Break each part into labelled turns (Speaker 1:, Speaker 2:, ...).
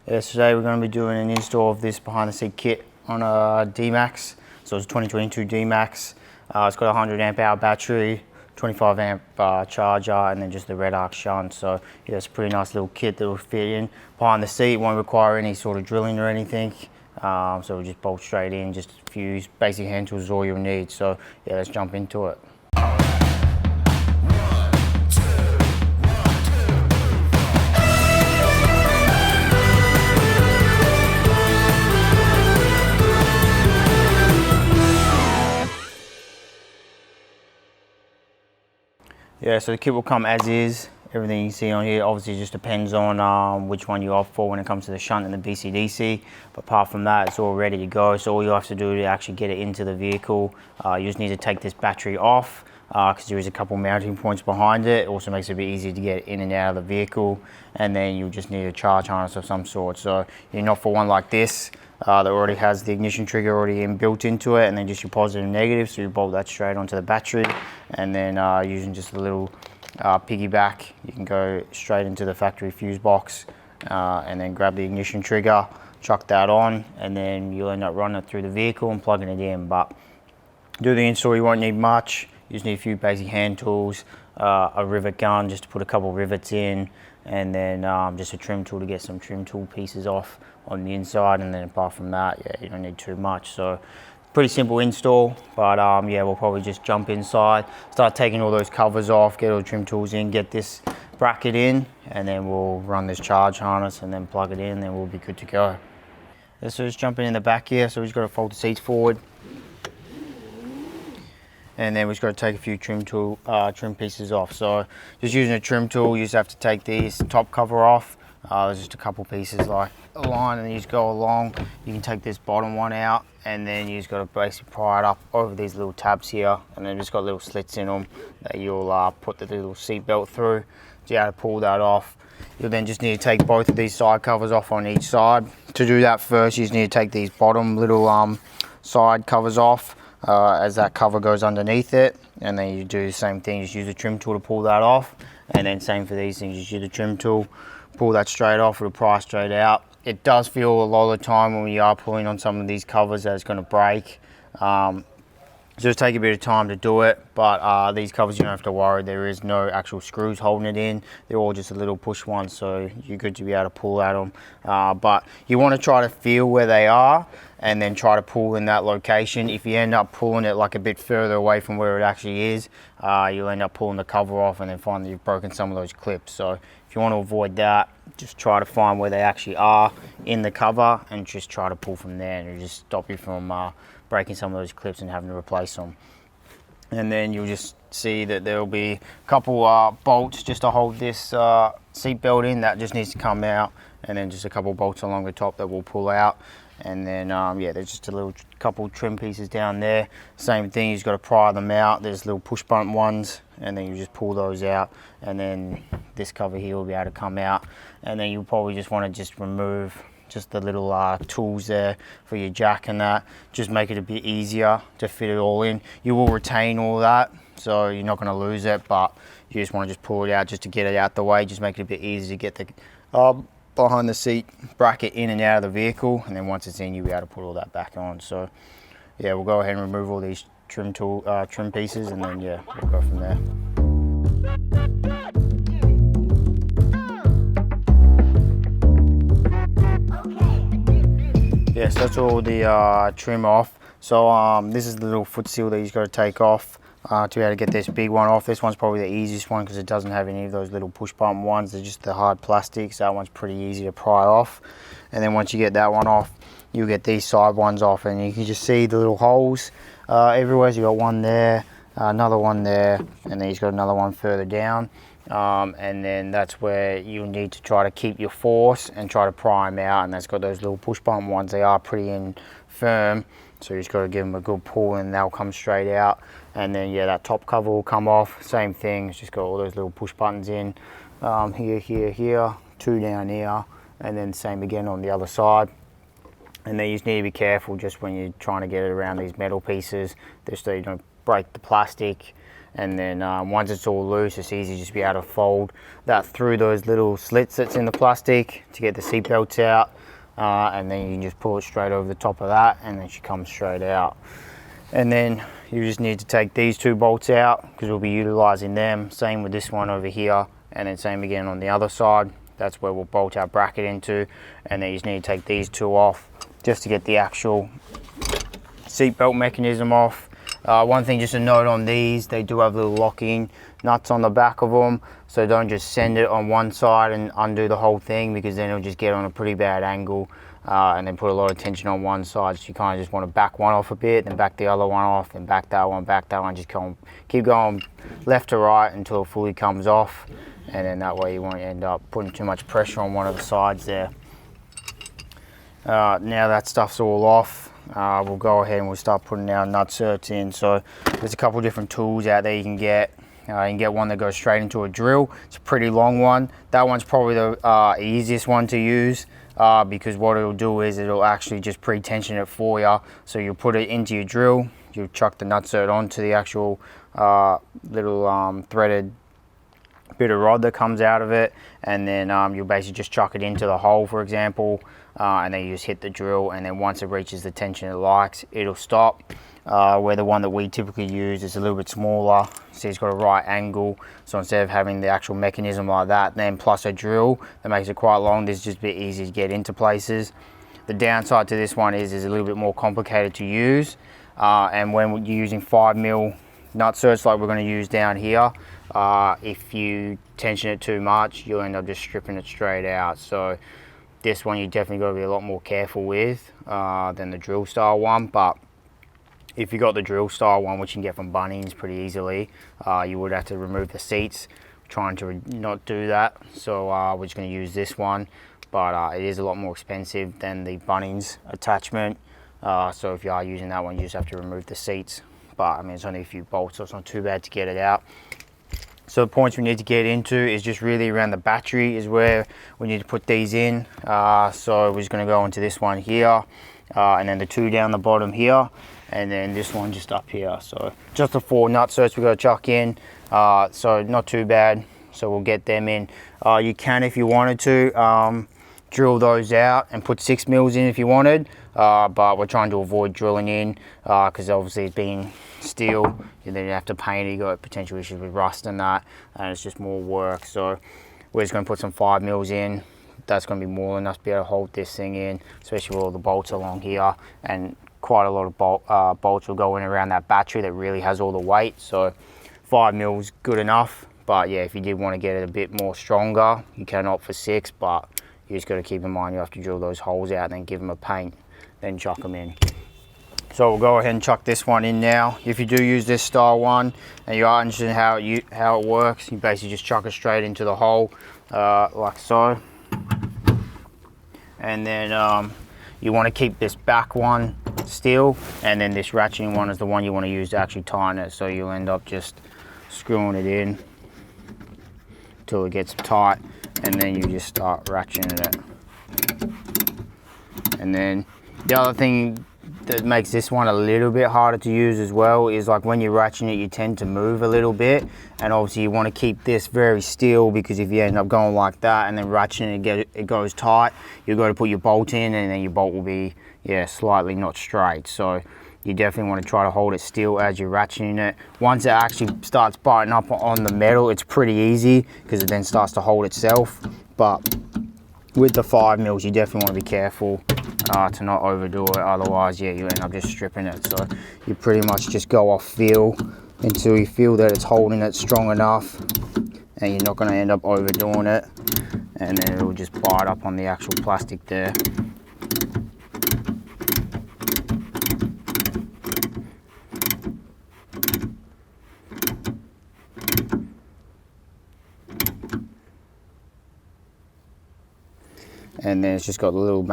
Speaker 1: Yeah, so today we're going to be doing an install of this behind the seat kit on a D-MAX. So it's a 2022 D-MAX. It's got a 100 amp hour battery, 25 amp charger, and then just the red arc shunt. So yeah, it's a pretty nice little kit that will fit in behind the seat. Won't require any sort of drilling or anything. So we'll just bolt straight in, just a few basic hand tools is all you'll need. So yeah, let's jump into it. Yeah, so the kit will come as is. Everything you see on here obviously just depends on which one you opt for when it comes to the shunt and the BCDC. But apart from that, it's all ready to go. So all you have to do to actually get it into the vehicle, you just need to take this battery off because there is a couple mounting points behind it. It also makes it a bit easier to get in and out of the vehicle. And then you just need a charge harness of some sort. So you're not for one like this that already has the ignition trigger already built into it, and then just your positive and negative. So you bolt that straight onto the battery, and then using just a little piggyback, you can go straight into the factory fuse box and then grab the ignition trigger, chuck that on, and then you'll end up running it through the vehicle and plugging it in. But to do the install, you won't need much. You just need a few basic hand tools, a rivet gun just to put a couple rivets in, and then just a trim tool to get some trim tool pieces off on the inside. And then apart from that, yeah, you don't need too much. So pretty simple install, but yeah, we'll probably just jump inside, start taking all those covers off, get all the trim tools in, get this bracket in, and then we'll run this charge harness and then plug it in, then we'll be good to go. So just jumping in the back here, so we've just got to fold the seats forward. And then we've just got to take a few trim pieces off. So just using a trim tool, you just have to take this top cover off. There's just a couple pieces like a line, and you just go along. You can take this bottom one out, and then you just got to basically pry it up over these little tabs here, and then just got little slits in them that you'll put the little seat belt through. So you have to pull that off. You'll then just need to take both of these side covers off on each side. To do that first, you just need to take these bottom little side covers off as that cover goes underneath it, and then you do the same thing. Just use a trim tool to pull that off, and then same for these things. Just use the trim tool, pull that straight off, it'll pry straight out. It does feel a lot of the time when you are pulling on some of these covers that it's going to break. So just take a bit of time to do it, but these covers you don't have to worry. There is no actual screws holding it in. They're all just a little push ones, so you're good to be able to pull at them. But you want to try to feel where they are and then try to pull in that location. If you end up pulling it like a bit further away from where it actually is, you'll end up pulling the cover off and then find that you've broken some of those clips. So if you want to avoid that, just try to find where they actually are in the cover and just try to pull from there, and it'll just stop you from breaking some of those clips and having to replace them. And then you'll just see that there'll be a couple bolts just to hold this seat belt in. That just needs to come out, and then just a couple bolts along the top that will pull out. And then yeah, there's just a couple trim pieces down there. Same thing, you just got to pry them out. There's little push button ones, and then you just pull those out, and then this cover here will be able to come out. And then you'll probably just want to just remove just the little tools there for your jack and that. Just make it a bit easier to fit it all in. You will retain all that, so you're not going to lose it, but you just want to just pull it out just to get it out the way. Just make it a bit easier to get the behind the seat bracket in and out of the vehicle, and then once it's in, you'll be able to put all that back on. So yeah, we'll go ahead and remove all these trim pieces, and then yeah, we'll go from there. Yes, that's all the trim off. So this is the little foot seal that you've got to take off to be able to get this big one off. This one's probably the easiest one because it doesn't have any of those little push button ones. They're just the hard plastic, so that one's pretty easy to pry off. And then once you get that one off, you'll get these side ones off, and you can just see the little holes everywhere. So you got one there, another one there, and then you've got another one further down. And then that's where you'll need to try to keep your force and try to pry them out, and that's got those little push button ones. They are pretty firm, so you just got to give them a good pull and they'll come straight out. And then yeah, that top cover will come off. Same thing, it's just got all those little push buttons in here, two down here, and then same again on the other side. And then you just need to be careful just when you're trying to get it around these metal pieces, just so you don't break the plastic. and then once it's all loose, it's easy just to be able to fold that through those little slits that's in the plastic to get the seat belts out, and then you can just pull it straight over the top of that, and then she comes straight out. And then you just need to take these 2 bolts out because we'll be utilizing them. Same with this one over here, and then same again on the other side. That's where we'll bolt our bracket into, and then you just need to take these 2 off just to get the actual seatbelt mechanism off. One thing just to note on these, they do have little locking nuts on the back of them, so don't just send it on one side and undo the whole thing, because then it'll just get on a pretty bad angle and then put a lot of tension on one side. So you kind of just want to back one off a bit, then back the other one off, then back that one, just keep going left to right until it fully comes off, and then that way you won't end up putting too much pressure on one of the sides there. Now that stuff's all off, we'll go ahead and we'll start putting our nutserts in. So there's a couple different tools out there you can get. You can get one that goes straight into a drill. It's a pretty long one. That one's probably the easiest one to use, because what it'll do is it'll actually just pre-tension it for you. So you'll put it into your drill, you'll chuck the nutsert onto the actual little threaded bit of rod that comes out of it, and then you'll basically just chuck it into the hole, for example, and then you just hit the drill, and then once it reaches the tension it likes, it'll stop. Where the one that we typically use is a little bit smaller, so it's got a right angle, so instead of having the actual mechanism like that, then plus a drill that makes it quite long, this is just a bit easy to get into places. The downside to this one is a little bit more complicated to use, and when you're using 5mm nutserts like we're going to use down here, if you tension it too much, you'll end up just stripping it straight out. So this one you definitely got to be a lot more careful with than the drill style one. But if you got the drill style one, which you can get from Bunnings pretty easily, you would have to remove the seats. We're trying to not do that, so we're just going to use this one, but it is a lot more expensive than the Bunnings attachment, so if you are using that one, you just have to remove the seats. But I mean, it's only a few bolts, so it's not too bad to get it out. So the points we need to get into is just really around the battery is where we need to put these in. So we're just going to go into this one here, and then the 2 down the bottom here, and then this one just up here. So just the 4 nutserts we've got to chuck in, so not too bad. So we'll get them in. You can, if you wanted to, drill those out and put 6mm in if you wanted, but we're trying to avoid drilling in because obviously it's being steel, and then you have to paint it, you got potential issues with rust and that, and it's just more work. So we're just going to put some 5mm in. That's going to be more than enough to be able to hold this thing in, especially with all the bolts along here, and quite a lot of bolts will go in around that battery that really has all the weight. So 5mm is good enough, but yeah, if you did want to get it a bit more stronger, you can opt for 6, but you just got to keep in mind you have to drill those holes out and then give them a paint, then chuck them in. So we'll go ahead and chuck this one in now. If you do use this style one and you are interested in how it works, you basically just chuck it straight into the hole like so, and then you want to keep this back one still, and then this ratcheting one is the one you want to use to actually tighten it. So you'll end up just screwing it in until it gets tight, and then you just start ratcheting it. And then the other thing that makes this one a little bit harder to use as well is like when you're ratcheting it, you tend to move a little bit, and obviously you want to keep this very still, because if you end up going like that and then ratcheting it goes tight, you've got to put your bolt in, and then your bolt will be slightly not straight. So you definitely want to try to hold it still as you're ratcheting it. Once it actually starts biting up on the metal, it's pretty easy because it then starts to hold itself. But with the 5mm, you definitely want to be careful to not overdo it, otherwise you end up just stripping it. So you pretty much just go off feel until you feel that it's holding it strong enough, and you're not going to end up overdoing it, and then it'll just bite up on the actual plastic there. And then it's just got the little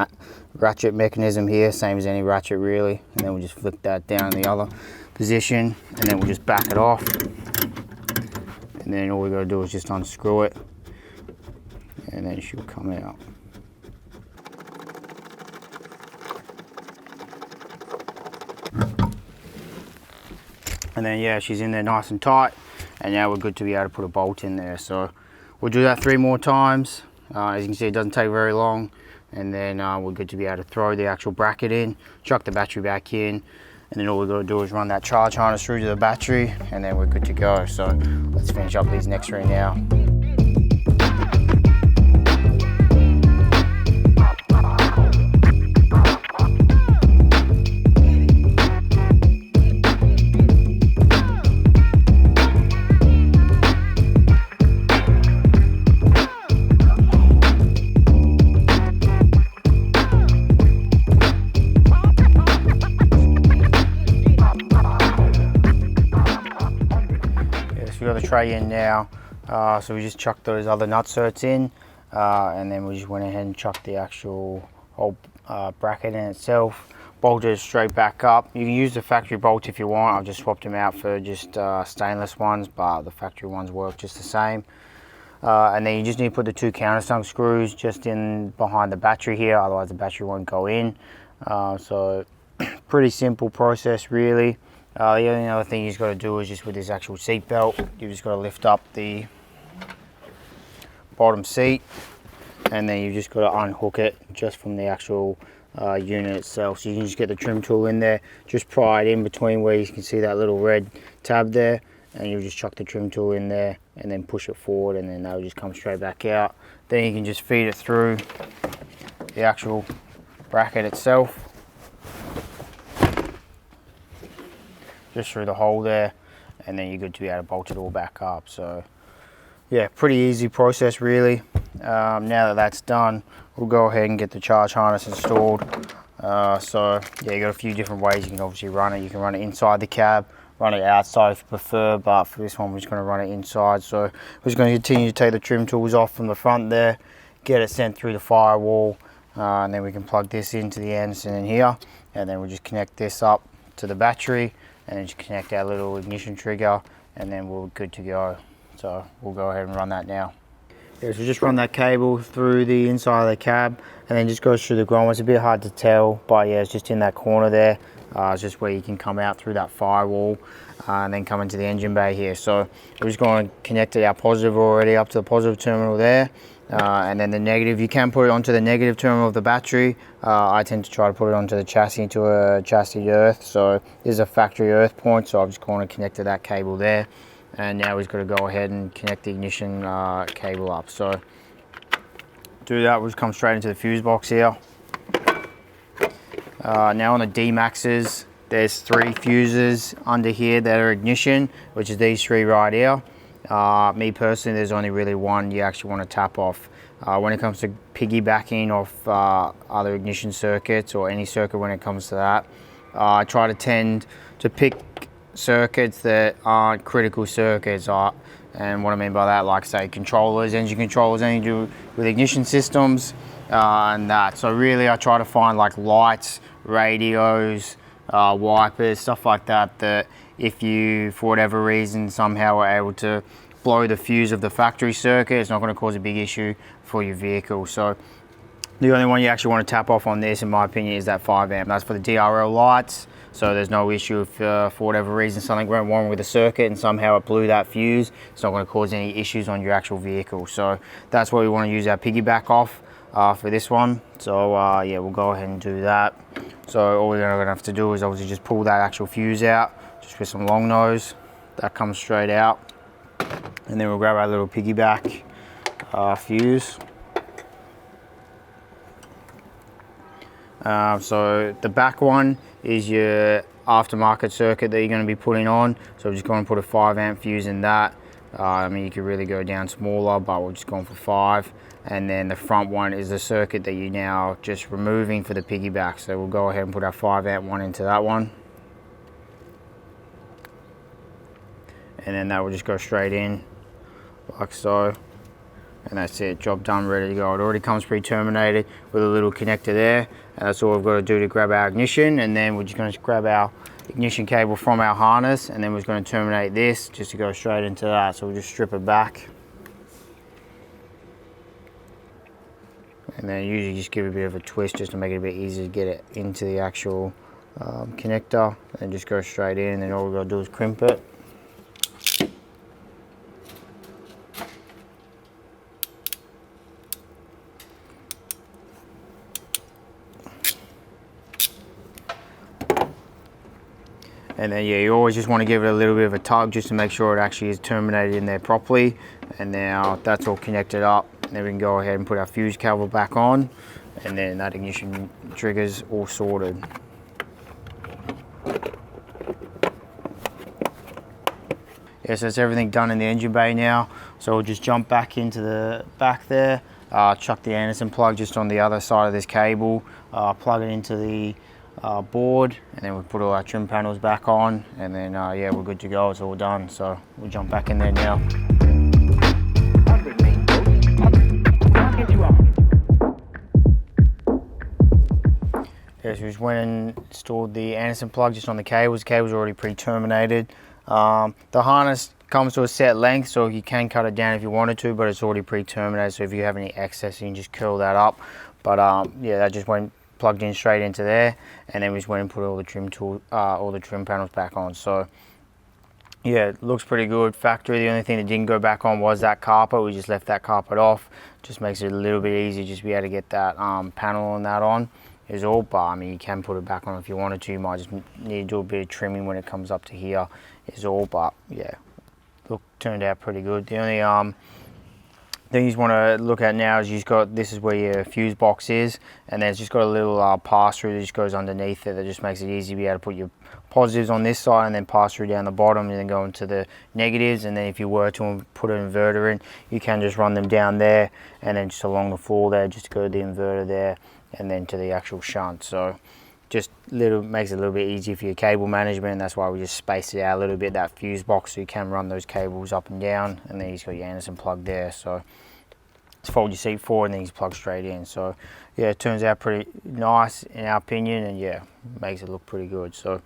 Speaker 1: ratchet mechanism here, same as any ratchet really, and then we'll just flip that down in the other position, and then we'll just back it off, and then all we got to do is just unscrew it, and then it should come out. And then she's in there nice and tight. and now we're good to be able to put a bolt in there. So we'll do that 3 more times. As you can see, it doesn't take very long, and then we're good to be able to throw the actual bracket in, chuck the battery back in, and then all we've got to do is run that charge harness through to the battery, and then we're good to go. So let's finish up these next 3 now. We got the tray in now, so we just chucked those other nutserts in, and then we just went ahead and chucked the actual whole bracket in itself, bolted it straight back up. You can use the factory bolts if you want. I've just swapped them out for just stainless ones, but the factory ones work just the same. And then you just need to put the 2 countersunk screws just in behind the battery here, otherwise the battery won't go in. So pretty simple process really. The only other thing you've got to do is just with this actual seat belt, you've just got to lift up the bottom seat, and then you've just got to unhook it just from the actual unit itself. So you can just get the trim tool in there, just pry it in between where you can see that little red tab there, and you'll just chuck the trim tool in there and then push it forward, and then that'll just come straight back out. Then you can just feed it through the actual bracket itself, just through the hole there, and then you're good to be able to bolt it all back up. So yeah, pretty easy process really. Now that that's done, we'll go ahead and get the charge harness installed. So yeah, you got a few different ways you can obviously run it. You can run it inside the cab, run it outside if you prefer, but for this one we're just going to run it inside. So we're just going to continue to take the trim tools off from the front there, get it sent through the firewall, and then we can plug this into the ends and in here, and then we'll just connect this up to the battery, and then just connect our little ignition trigger, and then we're good to go. So we'll go ahead and run that now. Yeah, so just run that cable through the inside of the cab, and then just goes through the grommet. It's a bit hard to tell, but yeah, it's just in that corner there. It's just where you can come out through that firewall, and then come into the engine bay here. So we're just going to connect our positive already up to the positive terminal there. And then the negative, you can put it onto the negative terminal of the battery. I tend to try to put it onto the chassis, into a chassis earth. So there's a factory earth point, so I've just gone and connected that cable there. And now we've got to go ahead and connect the ignition cable up. So to do that, we'll just come straight into the fuse box here. Now on the D-MAXs, there's 3 fuses under here that are ignition, which is these 3 right here. Me personally, there's only really one you actually want to tap off. When it comes to piggybacking off other ignition circuits, or any circuit when it comes to that, I try to tend to pick circuits that aren't critical circuits. And what I mean by that, like say controllers, engine controllers, anything to do with ignition systems, and that. So really I try to find like lights, radios, wipers, stuff like that, that if you for whatever reason somehow are able to blow the fuse of the factory circuit, it's not going to cause a big issue for your vehicle. So the only one you actually want to tap off on this, in my opinion, is that 5 amp. That's for the DRL lights. So there's no issue if for whatever reason something went wrong with the circuit and somehow it blew that fuse. It's not going to cause any issues on your actual vehicle. So that's what we want to use our piggyback off for this one. So yeah, we'll go ahead and do that. So all we're going to have to do is obviously just pull that actual fuse out, just with some long nose. That comes straight out. And then we'll grab our little piggyback fuse. So the back one is your aftermarket circuit that you're going to be putting on. So we're just going to put a 5 amp fuse in that. I mean, you could really go down smaller, but we're just going for 5. And then the front one is the circuit that you're now just removing for the piggyback. So we'll go ahead and put our 5 amp one into that one. And then that will just go straight in, like so. And that's it, job done, ready to go. It already comes pre-terminated with a little connector there, and that's all we've got to do to grab our ignition. And then we're just going to grab our ignition cable from our harness, and then we're just going to terminate this just to go straight into that. So we'll just strip it back, and then usually just give it a bit of a twist just to make it a bit easier to get it into the actual connector, and just go straight in. And then all we've got to do is crimp it. And then yeah, you always just want to give it a little bit of a tug just to make sure it actually is terminated in there properly. And now that's all connected up. And then we can go ahead and put our fuse cover back on, and then that ignition trigger's all sorted. Yeah, so that's everything done in the engine bay now. So we'll just jump back into the back there, chuck the Anderson plug just on the other side of this cable, plug it into the board, and then we put all our trim panels back on, and then yeah, we're good to go. It's all done. So we'll jump back in there now. Yeah, so we just went and installed the Anderson plug just on the cables. The cable's already pre-terminated. The harness comes to a set length, so you can cut it down if you wanted to, but it's already pre-terminated, so if you have any excess you can just curl that up. But yeah, that just went plugged in straight into there, and then we just went and put all the trim panels back on. So yeah, it looks pretty good. Factory, the only thing that didn't go back on was that carpet. We just left that carpet off. Just makes it a little bit easier just to be able to get that panel and that on is all. But I mean, you can put it back on if you wanted to. You might just need to do a bit of trimming when it comes up to here is all. But yeah, turned out pretty good. The only thing you want to look at now is this is where your fuse box is, and then it's just got a little pass through that just goes underneath it that just makes it easy to be able to put your positives on this side and then pass through down the bottom and then go into the negatives. And then if you were to put an inverter in, you can just run them down there and then just along the floor there, just go to the inverter there and then to the actual shunt. So just makes it a little bit easier for your cable management, and that's why we just spaced it out a little bit, that fuse box, so you can run those cables up and down. And then you've got your Anderson plug there, so just fold your seat forward and then you just plug straight in. So yeah, it turns out pretty nice in our opinion, and yeah, makes it look pretty good. So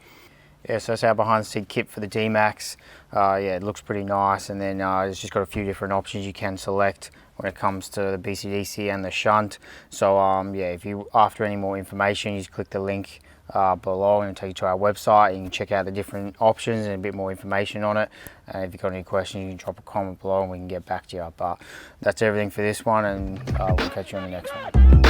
Speaker 1: yeah, so that's our behind the seat kit for the D-MAX. Yeah, it looks pretty nice, and then it's just got a few different options you can select when it comes to the BCDC and the shunt. So yeah, if you after any more information, you just click the link below and it'll take you to our website. You can check out the different options and a bit more information on it. And if you've got any questions, you can drop a comment below and we can get back to you. But that's everything for this one, and we'll catch you on the next one.